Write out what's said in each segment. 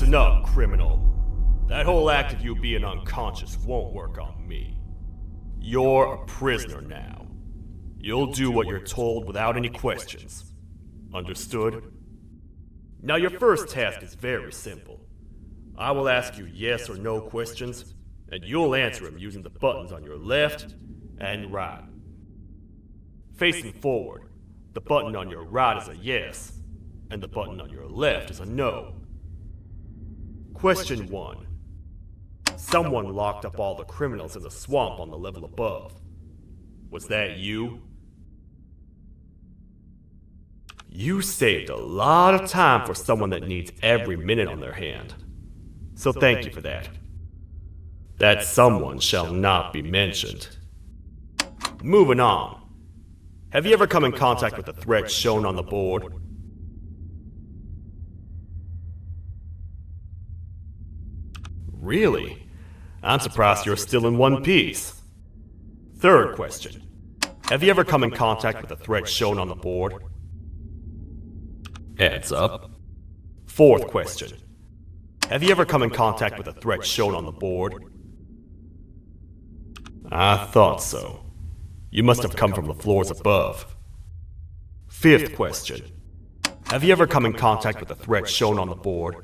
Listen up, criminal. That whole act of you being unconscious won't work on me. You're a prisoner now. You'll do what you're told without any questions. Understood? Now your first task is very simple. I will ask you yes or no questions, and you'll answer them using the buttons on your left and right. Facing forward, the button on your right is a yes, and the button on your left is a no. Question 1. Someone locked up all the criminals in the swamp on the level above. Was that you? You saved a lot of time for someone that needs every minute on their hand. So thank you for that. That someone shall not be mentioned. Moving on. Have you ever come in contact with the threat shown on the board? Really? I'm surprised you're still in one piece. Third question. Have you ever come in contact with the threat shown on the board? Heads up. Fourth question. Have you ever come in contact with the threat shown on the board? I thought so. You must have come from the floors above. Fifth question. Have you ever come in contact with the threat shown on the board?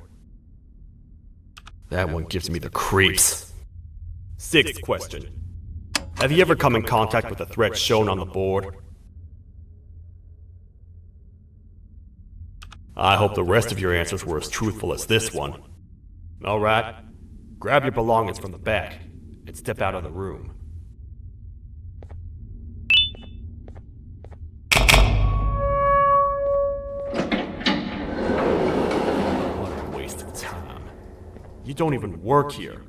That one gives me the creeps. Sixth question. Have you ever come in contact with the threat shown on the board? I hope the rest of your answers were as truthful as this one. Alright, grab your belongings from the back and step out of the room. What a waste of time. You don't even work here.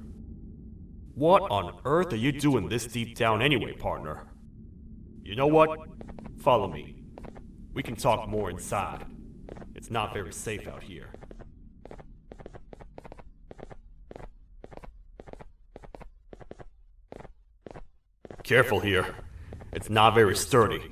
What on earth are you doing this deep down anyway, partner? You know what? Follow me. We can talk more inside. It's not very safe out here. Careful here. It's not very sturdy.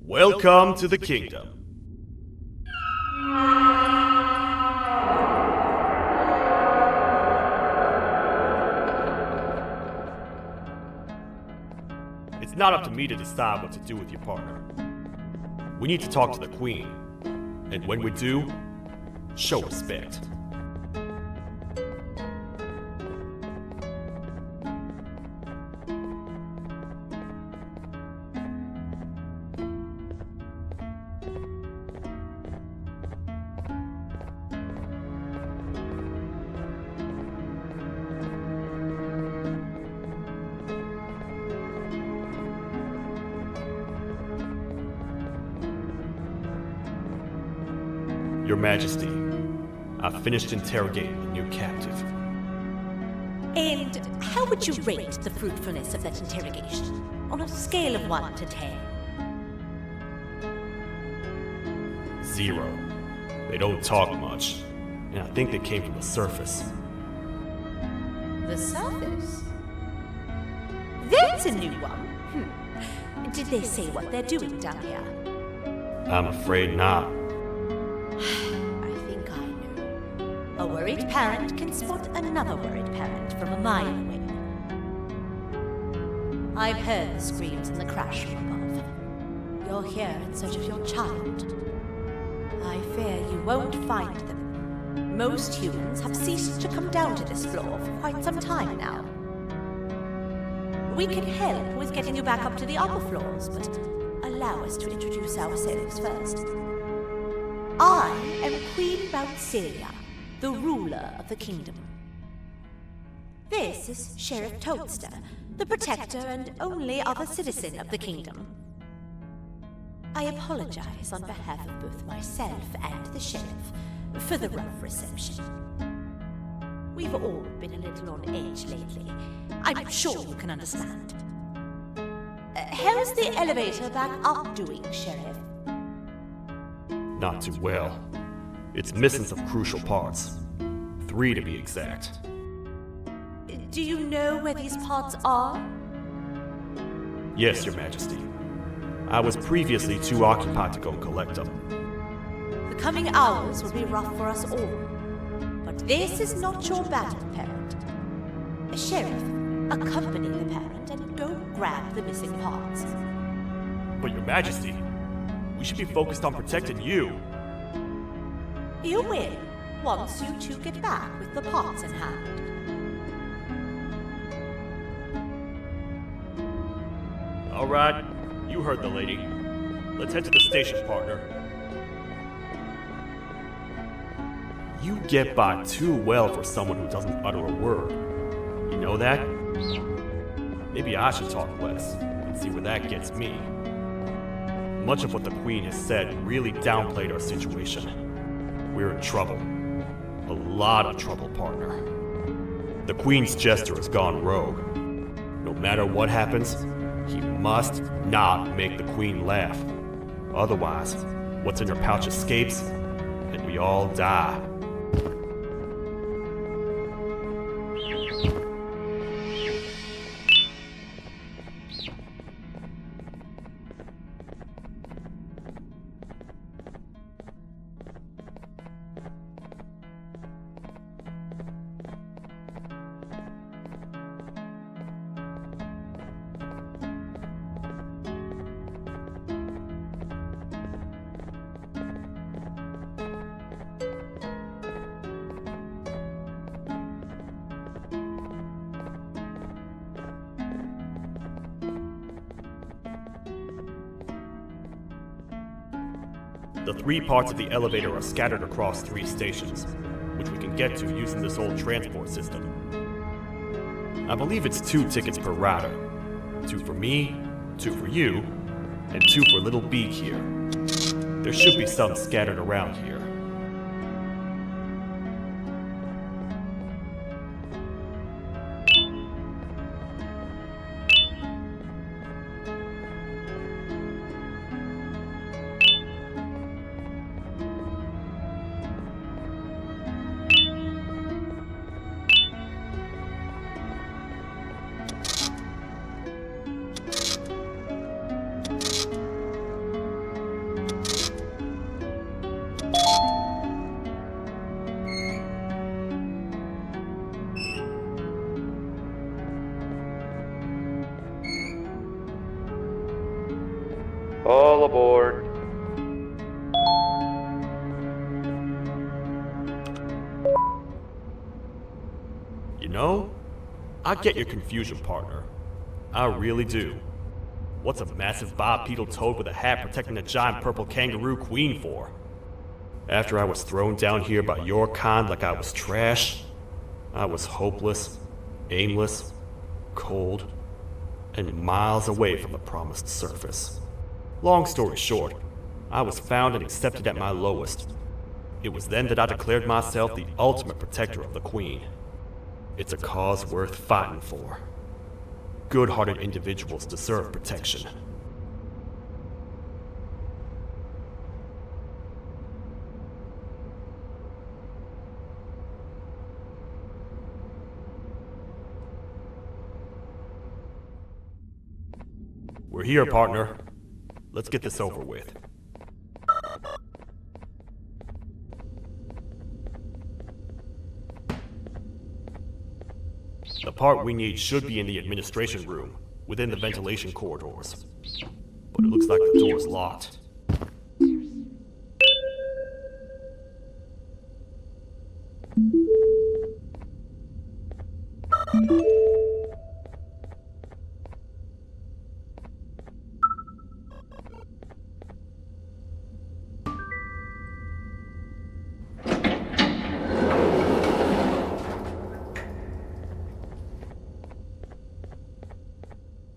Welcome to the kingdom. It's not up to me to decide what to do with your partner. We need to talk to the queen. And when we do, show respect. Your Majesty, I've finished interrogating the new captive. And how would you rate the fruitfulness of that interrogation, on a scale of 1 to 10? 0. They don't talk much, and I think they came from the surface. The surface? That's a new one. Did they say what they're doing down here? I'm afraid not. I think I know. A worried parent can spot another worried parent from a mile away. I've heard the screams in the crash from above. You're here in search of your child. I fear you won't find them. Most humans have ceased to come down to this floor for quite some time now. We can help with getting you back up to the upper floors, but allow us to introduce ourselves first. I am Queen Bouncilia, the ruler of the kingdom. This is Sheriff Toadster, the protector and only other citizen of the kingdom. I apologize on behalf of both myself and the sheriff for the rough reception. We've all been a little on edge lately. I'm sure you can understand. How's the elevator back up doing, Sheriff? Not too well. It's missing some crucial parts. 3 to be exact. Do you know where these parts are? Yes, Your Majesty. I was previously too occupied to go and collect them. The coming hours will be rough for us all. But this is not your battle, parent. Sheriff, accompany the parent and go grab the missing parts. But Your Majesty, we should be focused on protecting you. You win once you two get back with the parts in hand. All right, you heard the lady. Let's head to the station, partner. You get by too well for someone who doesn't utter a word. You know that? Maybe I should talk less and see where that gets me. Much of what the Queen has said really downplayed our situation. We're in trouble. A lot of trouble, partner. The Queen's jester has gone rogue. No matter what happens, he must not make the Queen laugh. Otherwise, what's in her pouch escapes, and we all die. The 3 parts of the elevator are scattered across 3 stations, which we can get to using this old transport system. I believe it's 2 tickets per rider. 2 for me, 2 for you, and 2 for Little Beak here. There should be some scattered around here. All aboard. You know, I get your confusion, partner. I really do. What's a massive bipedal toad with a hat protecting a giant purple kangaroo queen for? After I was thrown down here by your kind like I was trash, I was hopeless, aimless, cold, and miles away from the promised surface. Long story short, I was found and accepted at my lowest. It was then that I declared myself the ultimate protector of the Queen. It's a cause worth fighting for. Good-hearted individuals deserve protection. We're here, partner. Let's get this over with. The part we need should be in the administration room, within the ventilation corridors. But it looks like the door's locked.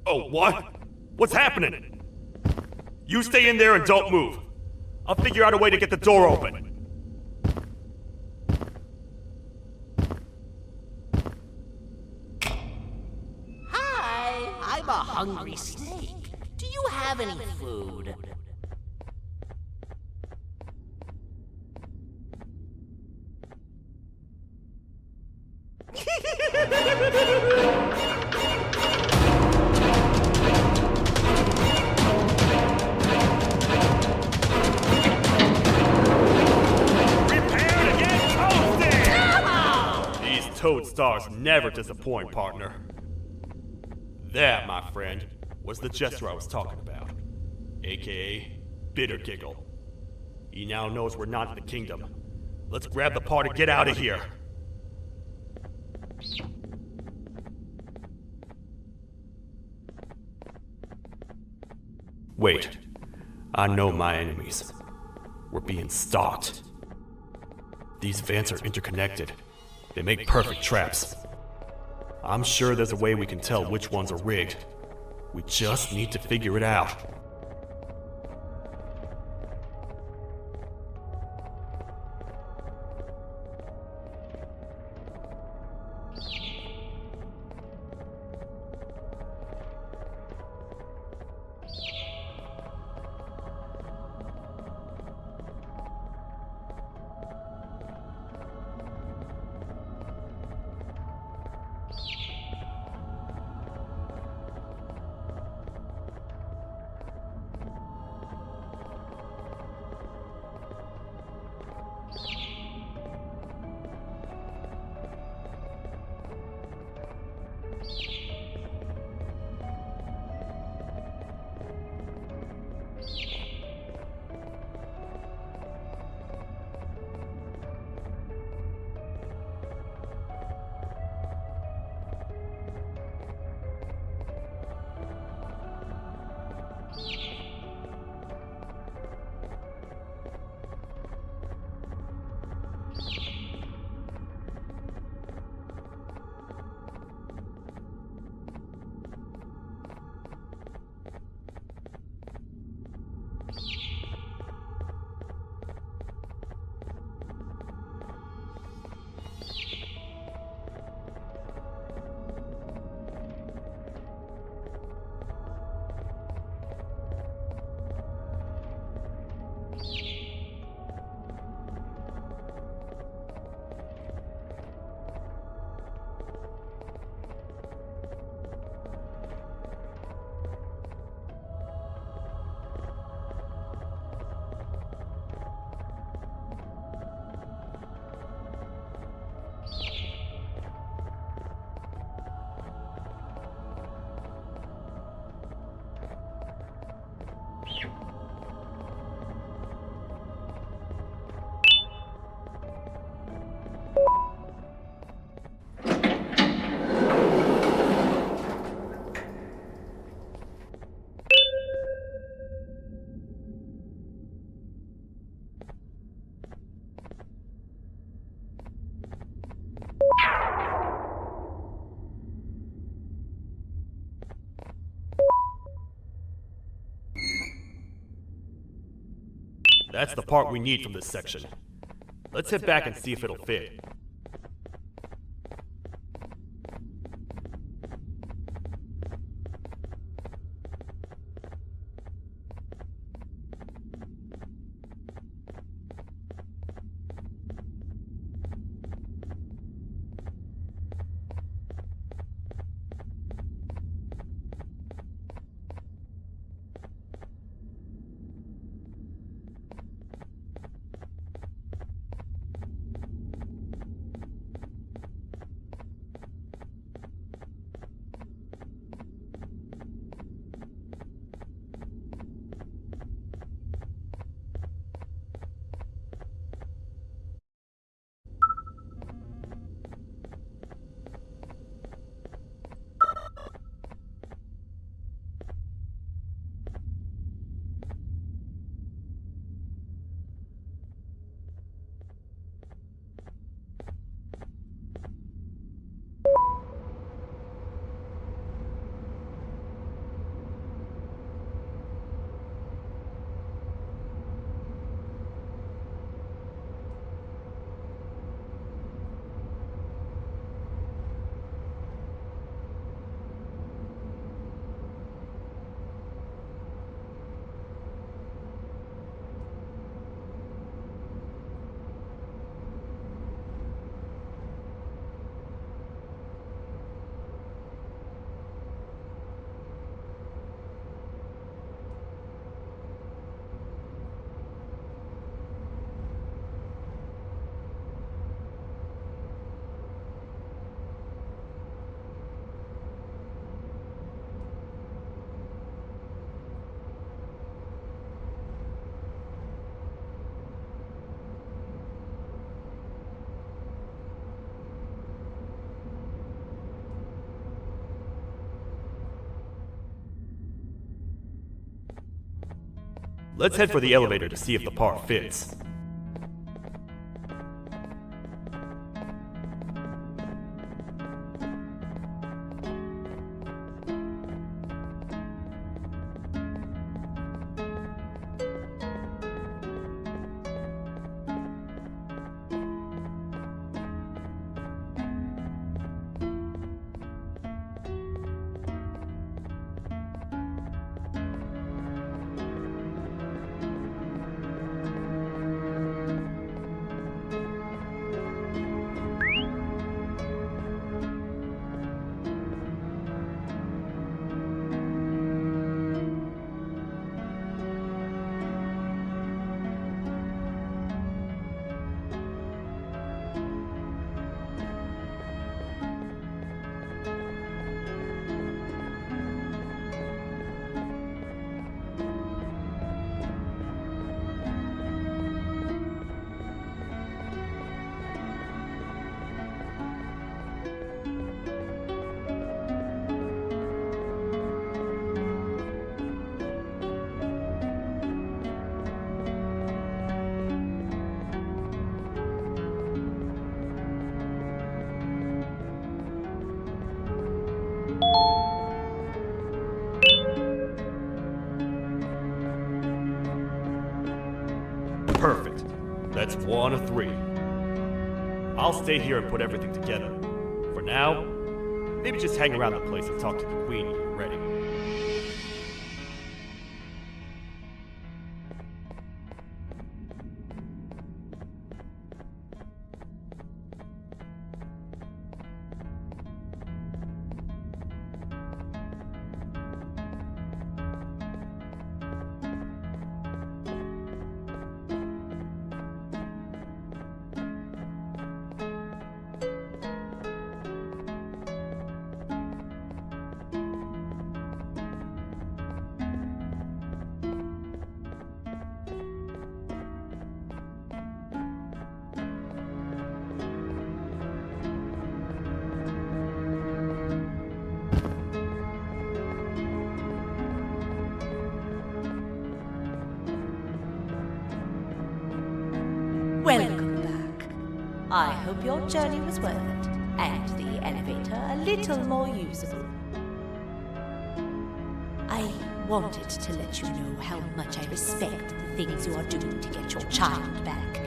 Oh, what? What's happening? You stay in there and don't move. I'll figure out a way to get the door open. Hi, I'm a hungry snake. Do you have any food? Toad stars never disappoint, partner. That, my friend, was the jester I was talking about, aka Bitter Giggle. He now knows we're not in the kingdom. Let's grab the part and get out of here. Wait, I know my enemies. We're being stalked. These vents are interconnected. They make perfect traps. I'm sure there's a way we can tell which ones are rigged. We just need to figure it out. That's the part we need from this section. Let's head back and see if it'll fit. Let's head for the elevator to see if the part fits. Perfect. That's 1 of 3. I'll stay here and put everything together. For now, maybe just hang around the place and talk to the Queen when you're ready. Welcome back. I hope your journey was worth it, and the elevator a little more usable. I wanted to let you know how much I respect the things you are doing to get your child back.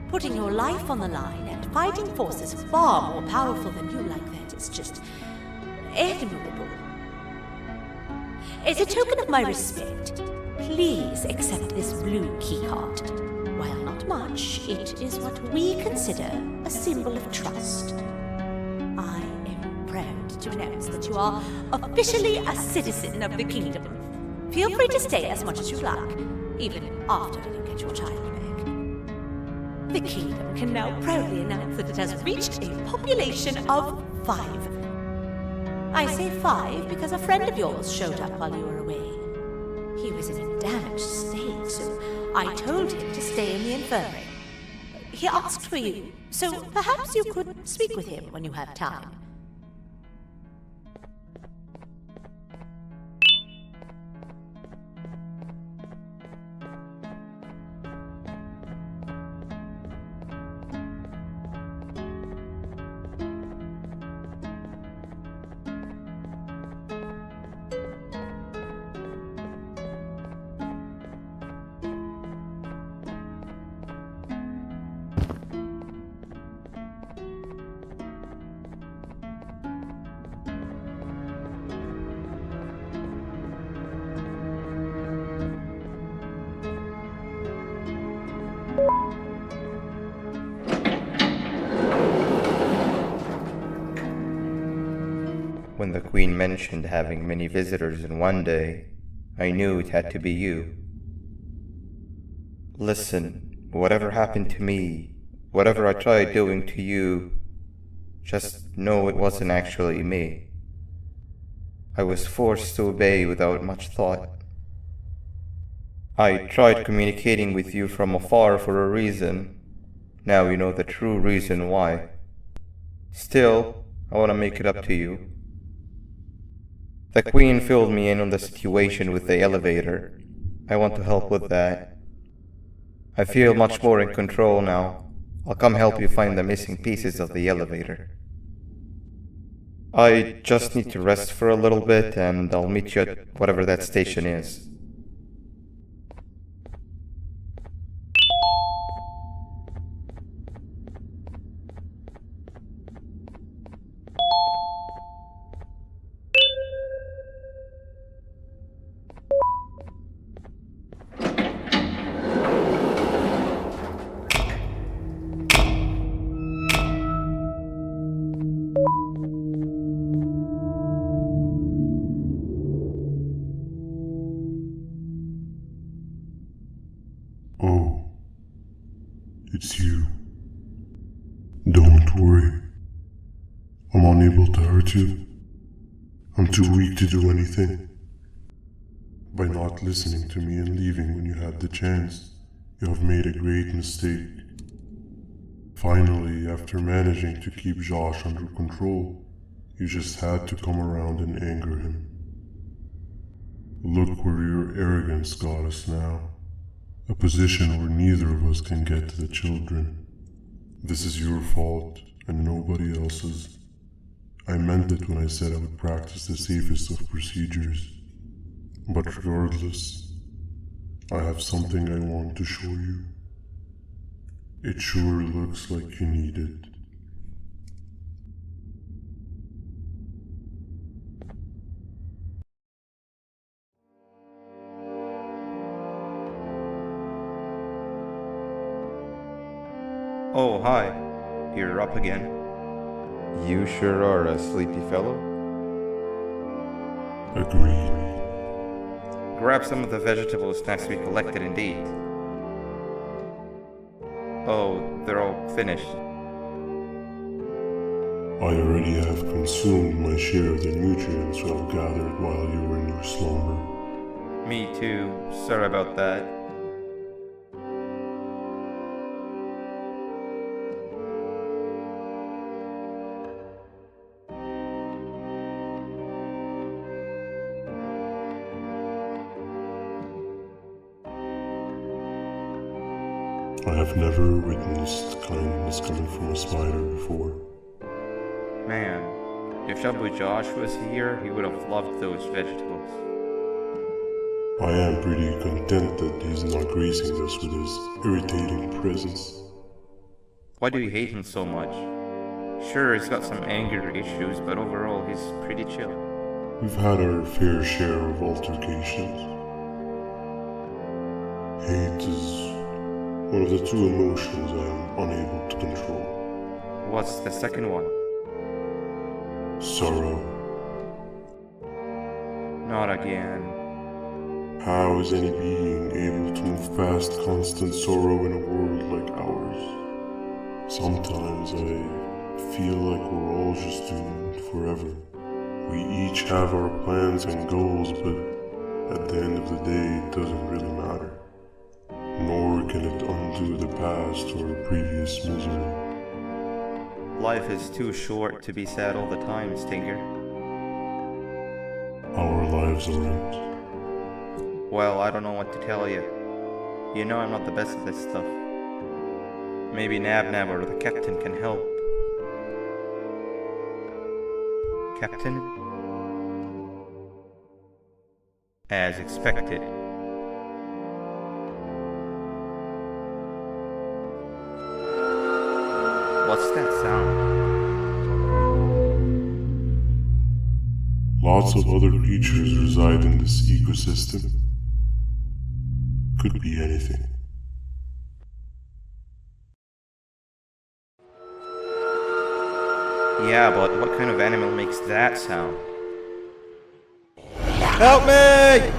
Putting your life on the line and fighting forces far more powerful than you like that is just admirable. As a token of my respect, please accept this blue keycard. While not much, it is what we consider a symbol of trust. I am proud to announce that you are officially a citizen of the kingdom. Feel free to stay as much as you like, even after you get your child back. The kingdom can now proudly announce that it has reached a population of 5. I say 5 because a friend of yours showed up while you were away. He was in a damaged state, so I told him to stay in the infirmary. He asked for you, so perhaps you could speak with him when you have time. When the Queen mentioned having many visitors in one day, I knew it had to be you. Listen, whatever happened to me, whatever I tried doing to you, just know it wasn't actually me. I was forced to obey without much thought. I tried communicating with you from afar for a reason. Now you know the true reason why. Still, I want to make it up to you. The Queen filled me in on the situation with the elevator. I want to help with that. I feel much more in control now. I'll come help you find the missing pieces of the elevator. I just need to rest for a little bit, and I'll meet you at whatever that station is. Oh, it's you. Don't worry. I'm unable to hurt you. I'm too weak to do anything. By not listening to me and leaving when you had the chance, you have made a great mistake. Finally, after managing to keep Josh under control, you just had to come around and anger him. Look where your arrogance got us now. A position where neither of us can get to the children. This is your fault, and nobody else's. I meant it when I said I would practice the safest of procedures. But regardless, I have something I want to show you. It sure looks like you need it. Oh, hi. You're up again. You sure are a sleepy fellow. Agreed. Grab some of the vegetable snacks we collected indeed. Oh, they're all finished. I already have consumed my share of the nutrients you have gathered while you were in your slumber. Me too. Sorry about that. I have never witnessed kindness coming from a spider before. Man, if Shabu Josh was here, he would have loved those vegetables. I am pretty content that he's not gracing us with his irritating presence. Why do you hate him so much? Sure, he's got some anger issues, but overall he's pretty chill. We've had our fair share of altercations. Hate is one of the two emotions I am unable to control. What's the second one? Sorrow. Not again. How is any being able to move past constant sorrow in a world like ours? Sometimes I feel like we're all just doomed forever. We each have our plans and goals, but at the end of the day, it doesn't really matter. Nor can it undo the past or previous misery. Life is too short to be sad all the time, Stinger. Our lives aren't. Well, I don't know what to tell you. You know I'm not the best at this stuff. Maybe Nab or the captain can help. Captain? As expected. What's that sound? Lots of other creatures reside in this ecosystem. Could be anything. Yeah, but what kind of animal makes that sound? Help me!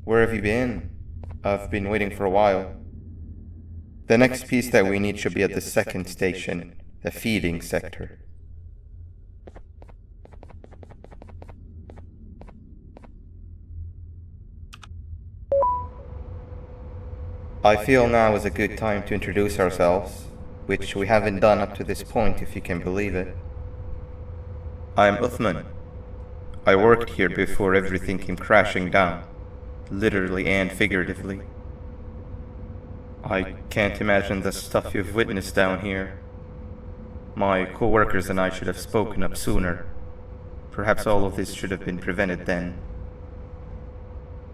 Where have you been? I've been waiting for a while. The next piece that we need should be at the second station, the feeding sector. I feel now is a good time to introduce ourselves, which we haven't done up to this point, if you can believe it. I'm Uthman. I worked here before everything came crashing down, literally and figuratively. I can't imagine the stuff you've witnessed down here. My co-workers and I should have spoken up sooner. Perhaps all of this should have been prevented then.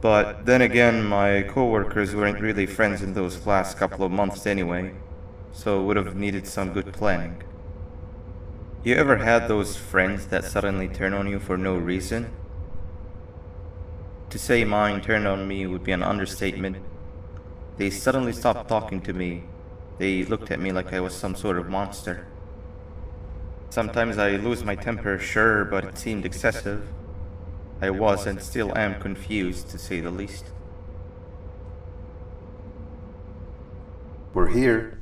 But then again, my co-workers weren't really friends in those last couple of months anyway, so would have needed some good planning. You ever had those friends that suddenly turn on you for no reason? To say mine turned on me would be an understatement. They suddenly stopped talking to me. They looked at me like I was some sort of monster. Sometimes I lose my temper, sure, but it seemed excessive. I was and still am confused, to say the least. We're here.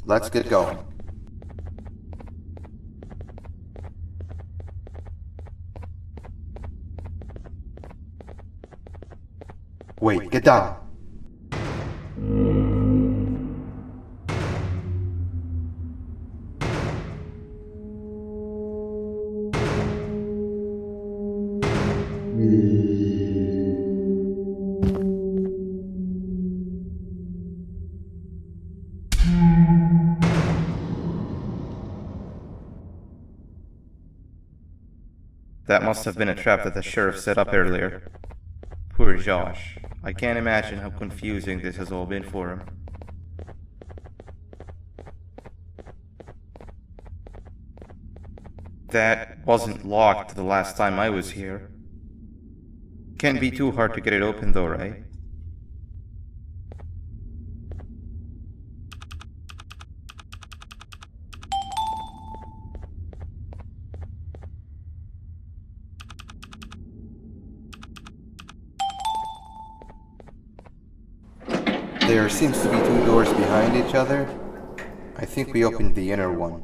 Let's get going. Wait, get down. That must have been a trap that the sheriff set up earlier. Poor Josh. I can't imagine how confusing this has all been for him. That wasn't locked the last time I was here. Can't be too hard to get it open though, right? There seems to be two doors behind each other. I think we opened the inner one.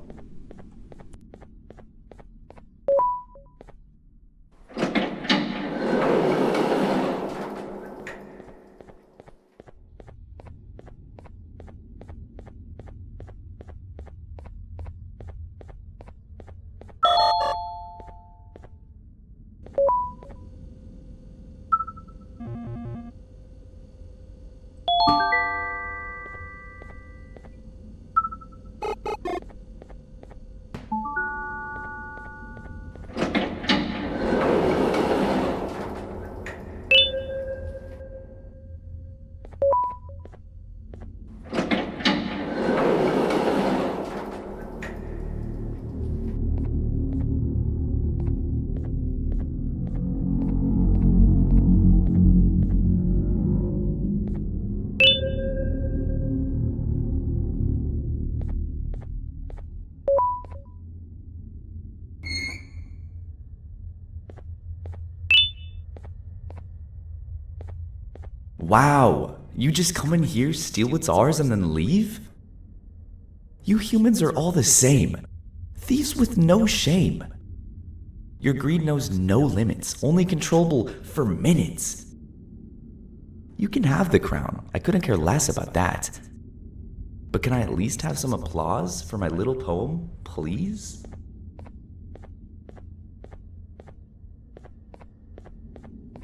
Wow, you just come in here, steal what's ours, and then leave? You humans are all the same. Thieves with no shame. Your greed knows no limits, only controllable for minutes. You can have the crown, I couldn't care less about that. But can I at least have some applause for my little poem, please?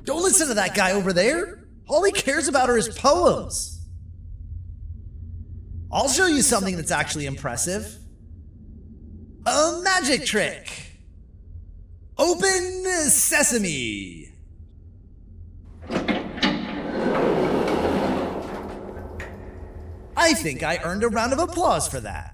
Don't listen to that guy over there. All he cares about are his poems. I'll show you something that's actually impressive. A magic trick. Open sesame. I think I earned a round of applause for that.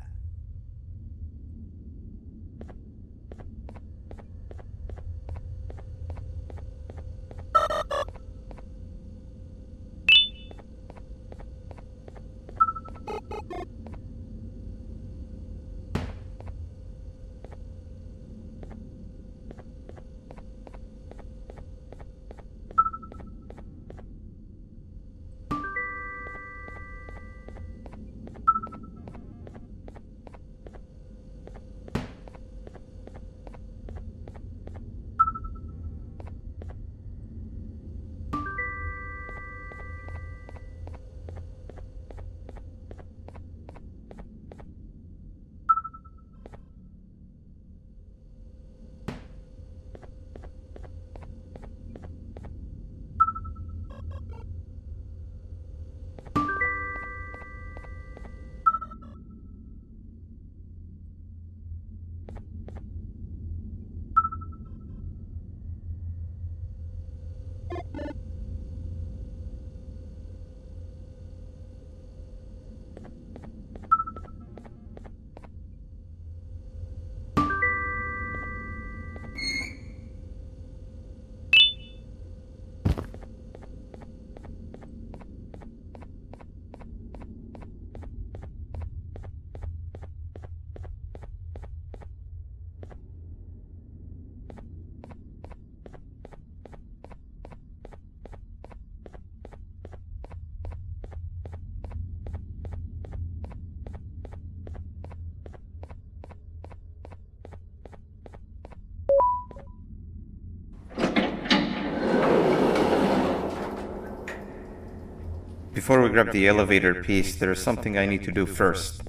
Before we grab the elevator piece, there is something I need to do first.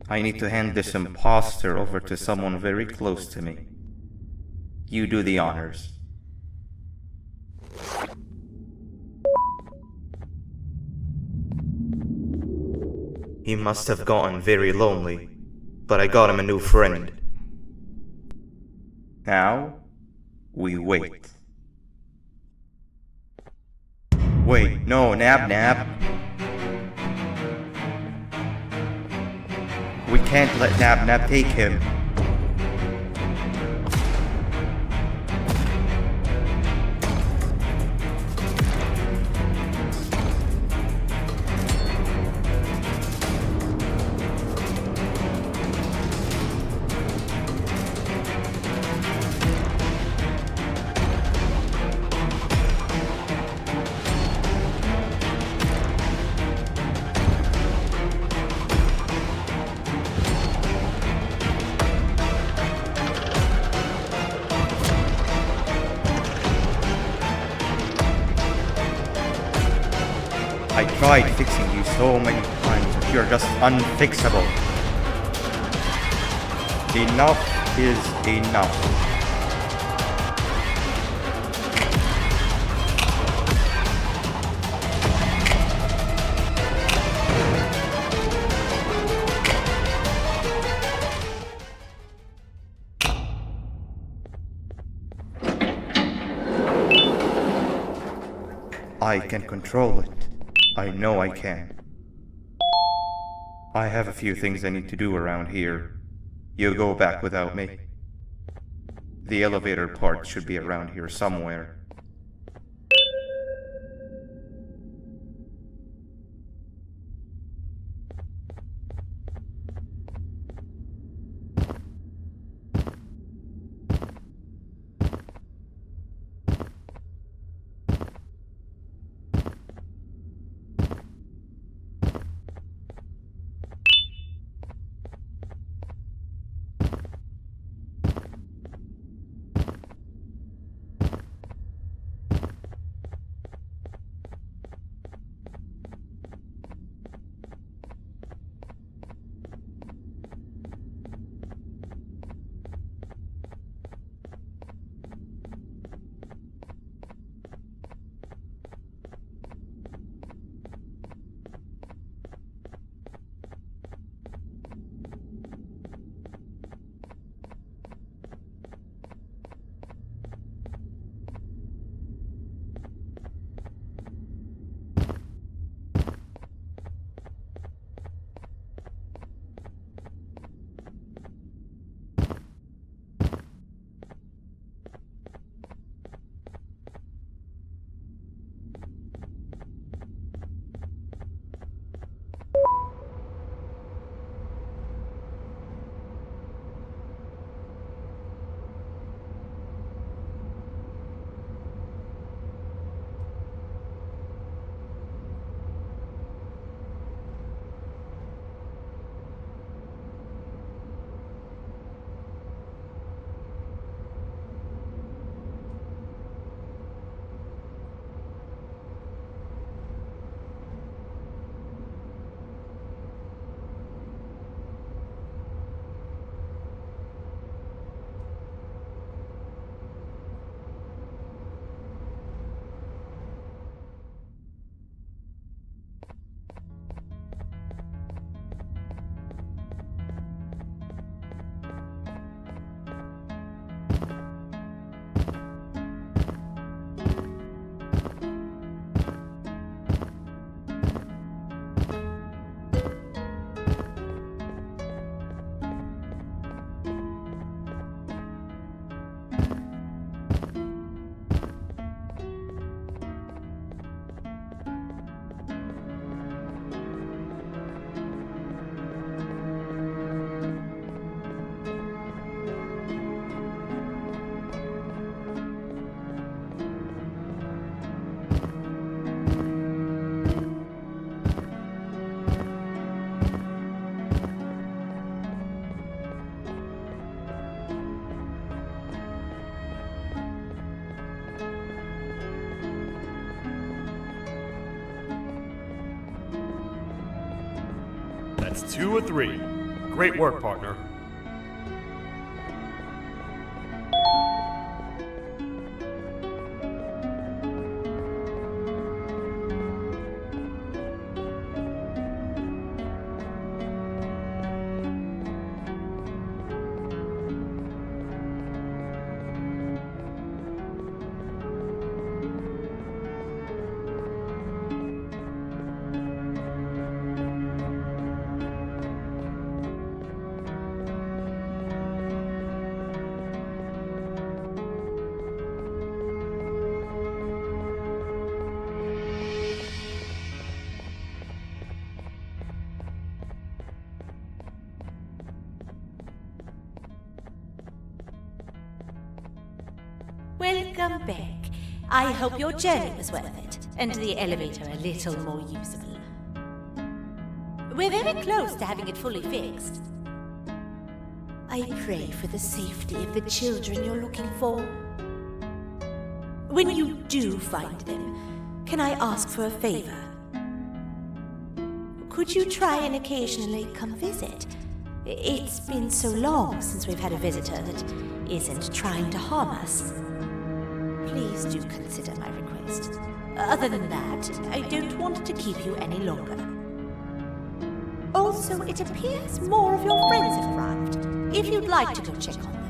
I need to hand this imposter over to someone very close to me. You do the honors. He must have gotten very lonely, but I got him a new friend. Now, we wait. Wait, no, Nab. We can't let Nab take him. I tried fixing you so many times, but you're just unfixable. Enough is enough. I can control it. I know I can. I have a few things I need to do around here. You go back without me. The elevator part should be around here somewhere. That's 2 of 3. Great work, partner. Welcome back. I hope your journey was worth it, and the elevator a little more usable. We're very close to having it fully fixed. I pray for the safety of the children you're looking for. When you do find them, can I ask for a favor? Could you try and occasionally come visit? It's been so long since we've had a visitor that isn't trying to harm us. Please do consider my request. Other than that, I don't want to keep you any longer. Also, it appears more of your friends have arrived, if you'd like to go check on them.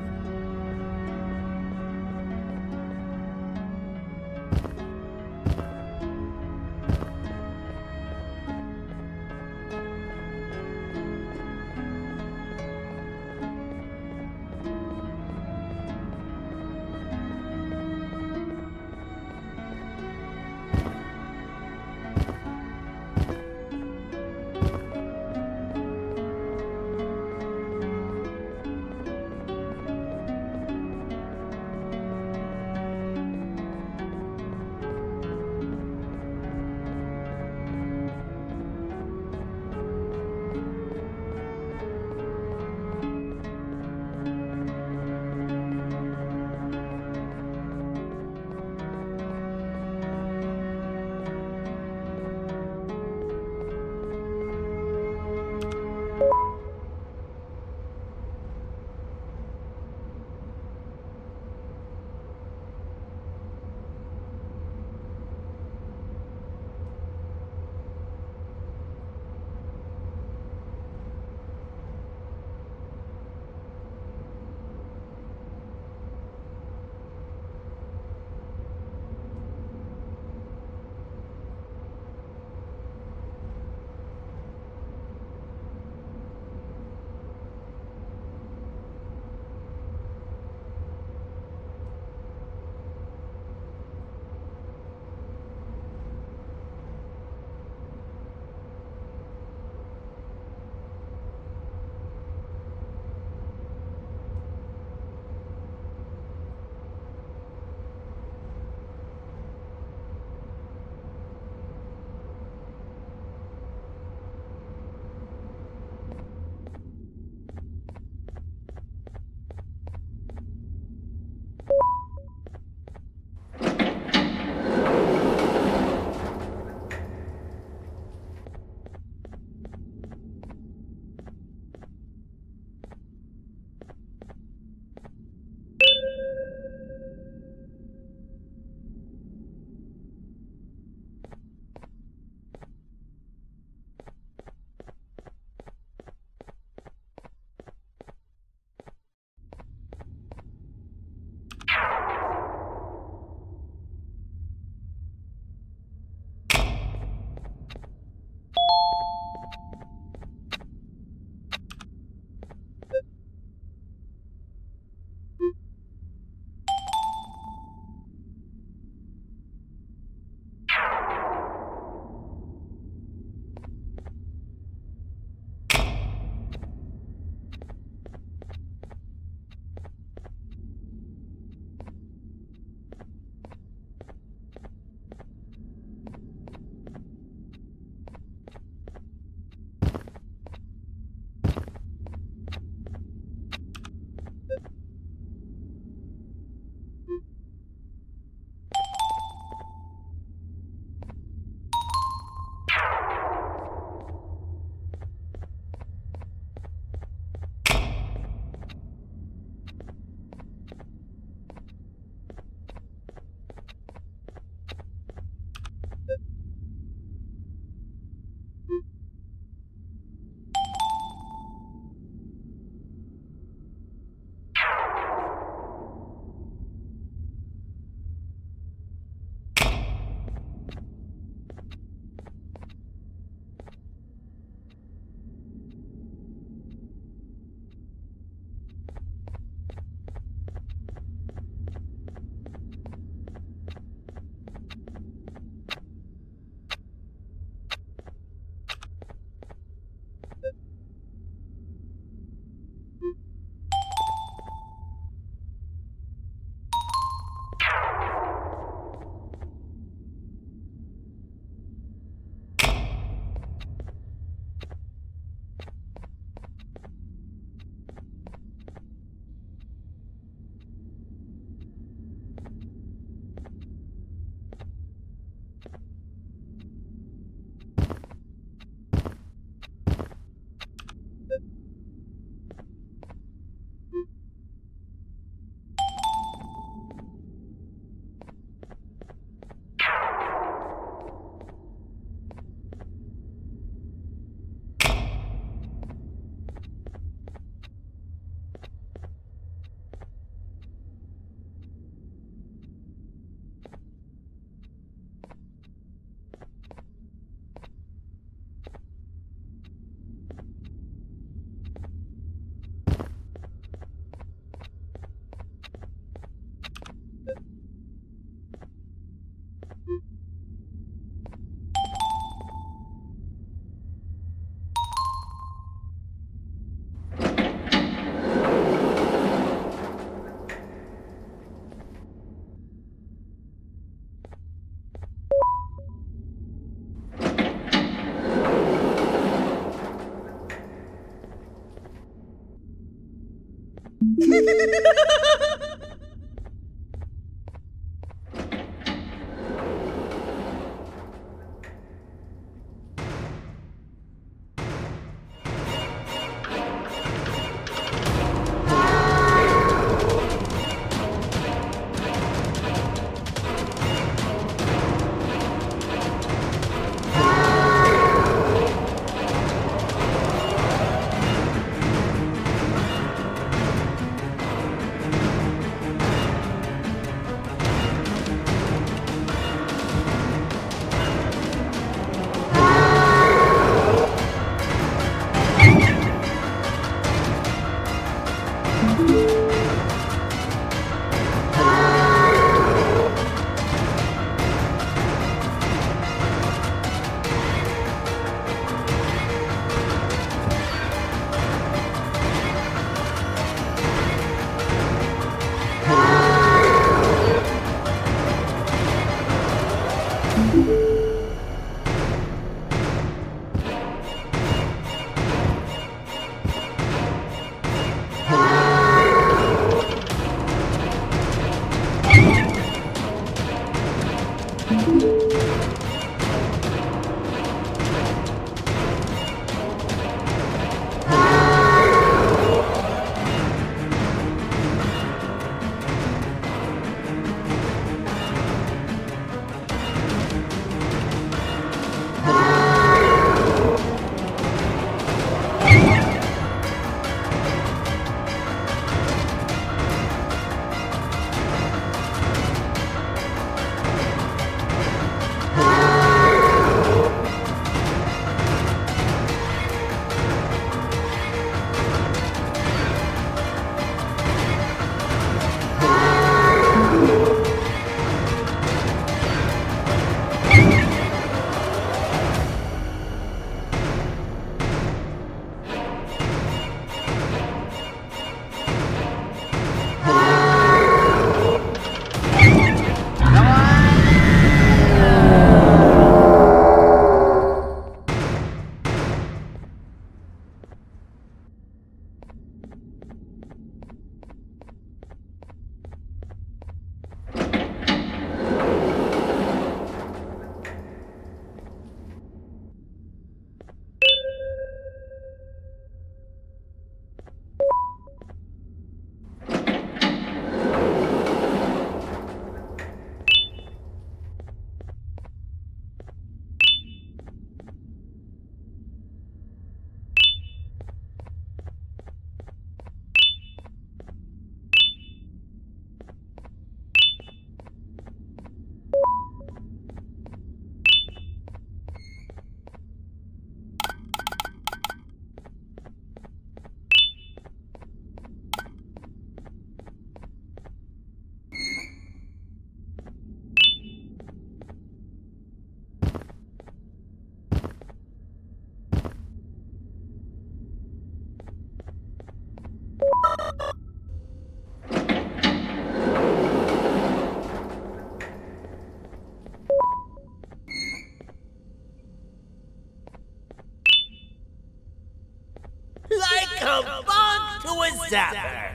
Like a bug to a zapper.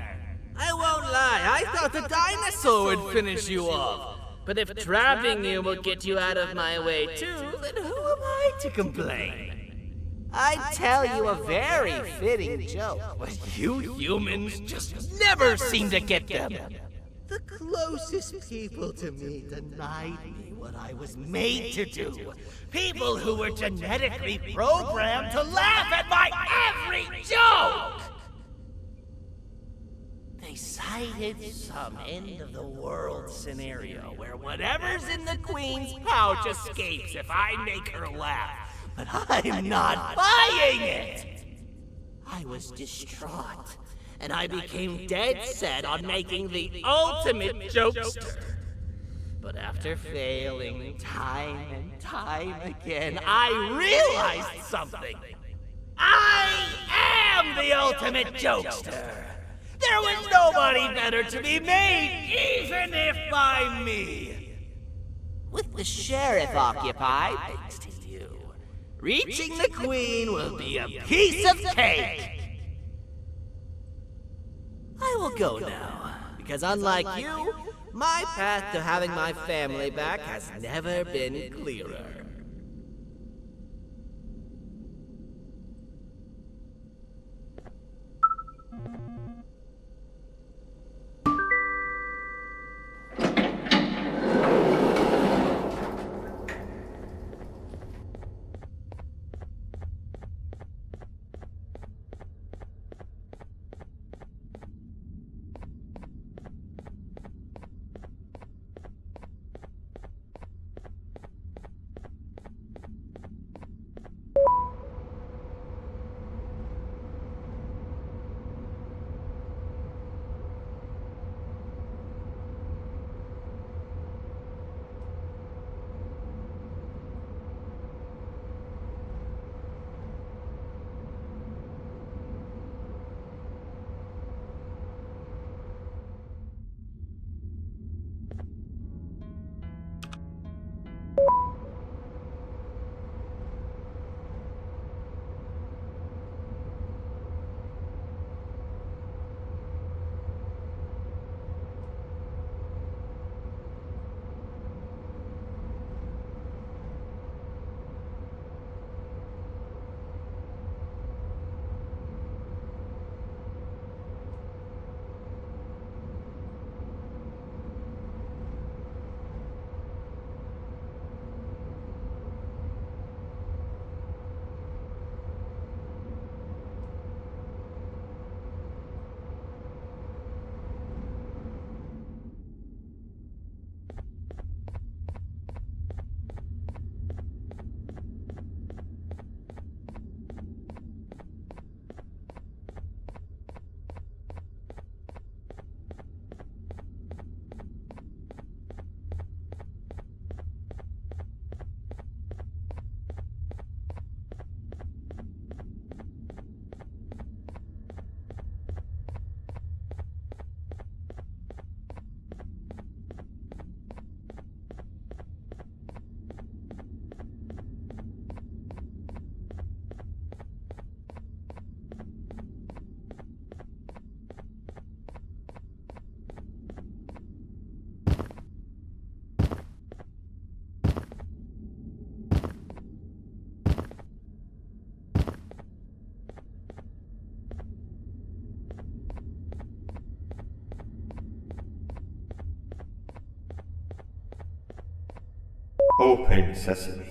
I won't lie, I thought the dinosaur would finish you off. But if trapping you will get you out of my way too, then who am I to complain? I'd tell you a very fitting joke, but you humans just never seem to get them. The closest people to me denied me what I was made to do. People who were genetically programmed to laugh at my every joke! They cited some end-of-the-world scenario where whatever's in the Queen's pouch escapes if I make her laugh. But I'm not buying it! I was distraught, and I became dead set on making the ultimate jokester. But after failing time and time again, I realized something. I am the ultimate jokester! There was nobody better to be made, even if by me! With the sheriff occupied, thanks to you, reaching the Queen will be a piece of cake! I I will go now, because unlike you, my path to having my family back has never been clearer. Open sesame.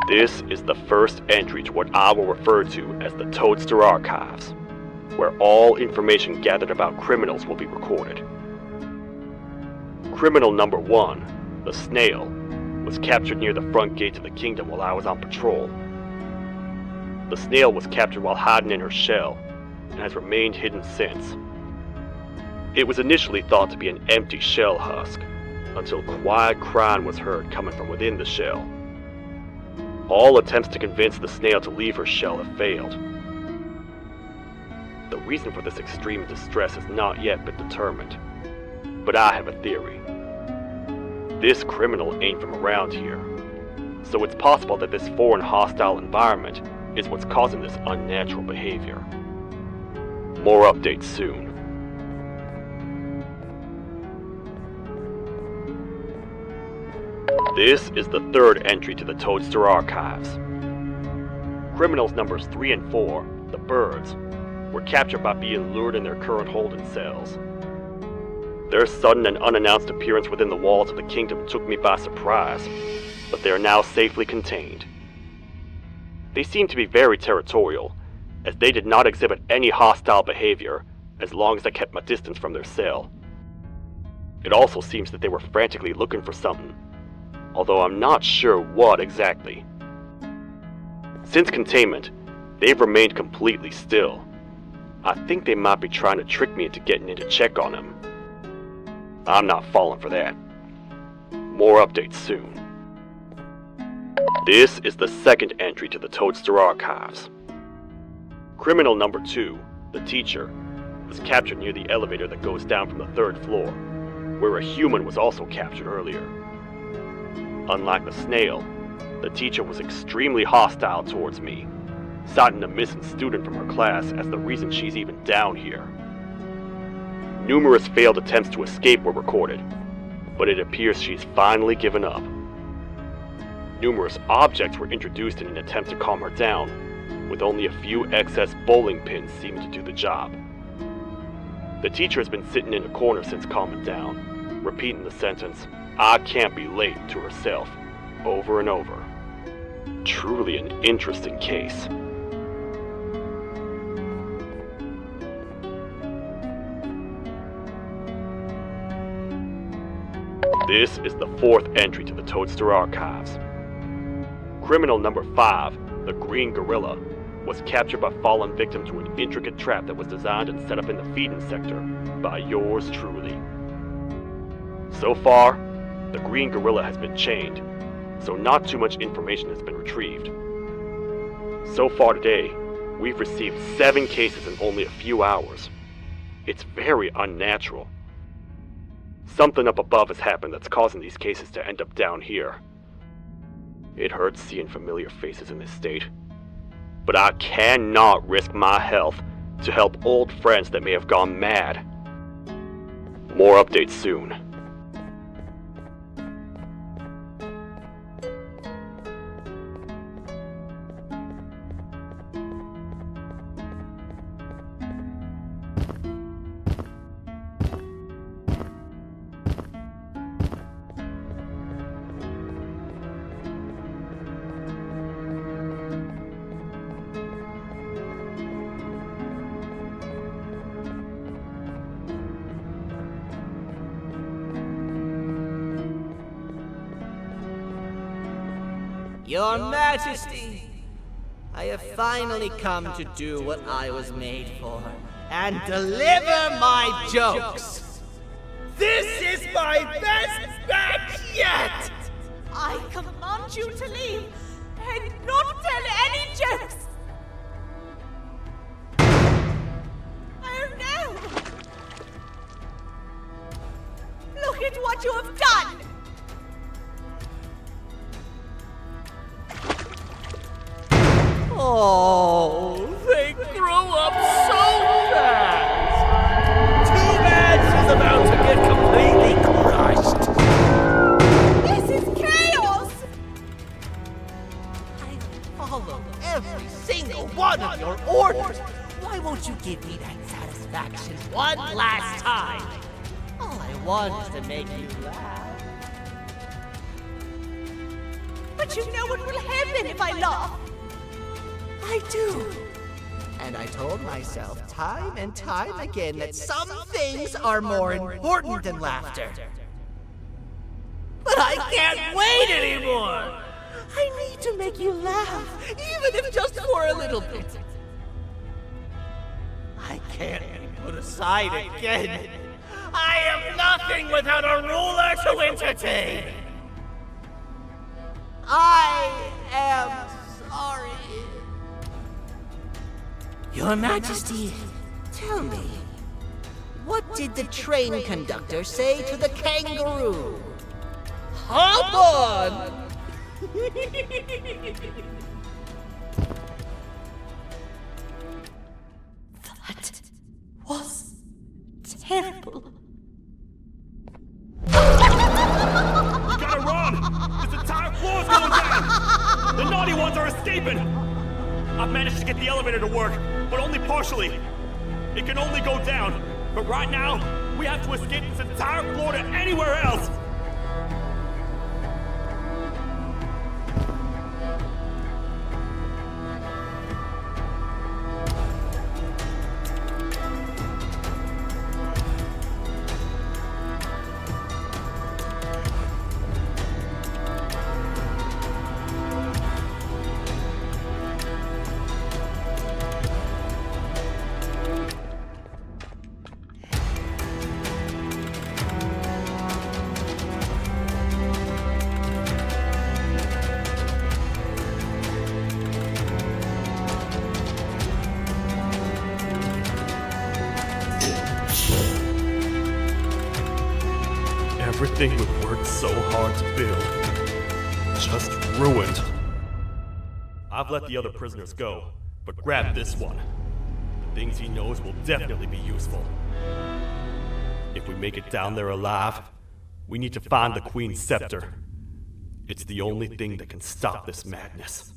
This is the first entry to what I will refer to as the Toadster Archives, where all information gathered about criminals will be recorded. Criminal number 1, the snail, was captured near the front gate of the kingdom while I was on patrol. The snail was captured while hiding in her shell, and has remained hidden since. It was initially thought to be an empty shell husk, until quiet crying was heard coming from within the shell. All attempts to convince the snail to leave her shell have failed. The reason for this extreme distress has not yet been determined, but I have a theory. This criminal ain't from around here, so it's possible that this foreign hostile environment is what's causing this unnatural behavior. More updates soon. This is the third entry to the Toadster Archives. Criminals numbers 3 and 4, the birds, were captured by being lured in their current holding cells. Their sudden and unannounced appearance within the walls of the kingdom took me by surprise, but they are now safely contained. They seem to be very territorial, as they did not exhibit any hostile behavior as long as I kept my distance from their cell. It also seems that they were frantically looking for something, although I'm not sure what exactly. Since containment, they've remained completely still. I think they might be trying to trick me into getting in to check on them. I'm not falling for that. More updates soon. This is the second entry to the Toadster Archives. Criminal number 2, the teacher, was captured near the elevator that goes down from the 3rd floor, where a human was also captured earlier. Unlike the snail, the teacher was extremely hostile towards me, citing a missing student from her class as the reason she's even down here. Numerous failed attempts to escape were recorded, but it appears she's finally given up. Numerous objects were introduced in an attempt to calm her down, with only a few excess bowling pins seeming to do the job. The teacher has been sitting in a corner since calming down, repeating the sentence, "I can't be late," to herself, over and over. Truly an interesting case. This is the 4th entry to the Toadster Archives. Criminal number 5, the green gorilla, was captured by falling victim to an intricate trap that was designed and set up in the feeding sector by yours truly. So far, the green gorilla has been chained, so not too much information has been retrieved. So far today, we've received 7 cases in only a few hours. It's very unnatural. Something up above has happened that's causing these cases to end up down here. It hurts seeing familiar faces in this state, but I cannot risk my health to help old friends that may have gone mad. More updates soon. Your Majesty, I have finally come to do what I was made for, and deliver my jokes. This is my best batch yet! I command you to leave and not tell any jokes. Oh no! Look at what you have done! Oh, they grew up so fast! Too bad she's about to get completely crushed! This is chaos! I follow every single one of your orders! Why won't you give me that satisfaction one last time? All I want is to make you laugh. But you know what will happen if I laugh. I do. And I told myself time and time again that some things are more important than laughter. But I can't wait anymore! I need to make you laugh, even if just for a little bit. I can't be put aside again. I am nothing without a ruler to entertain. I am sorry. Your Majesty, tell me, what did the train conductor say to the kangaroo? Hop on! That was terrible. Gotta run! This entire floor's going down! The naughty ones are escaping! I've managed to get the elevator to work, but only partially. It can only go down, but right now, we have to escape this entire floor to anywhere else! Everything we've worked so hard to build, just ruined. I've let the other prisoners go, but grab this one. The things he knows will definitely be useful. If we make it down there alive, we need to find the Queen's scepter. It's the only thing that can stop this madness.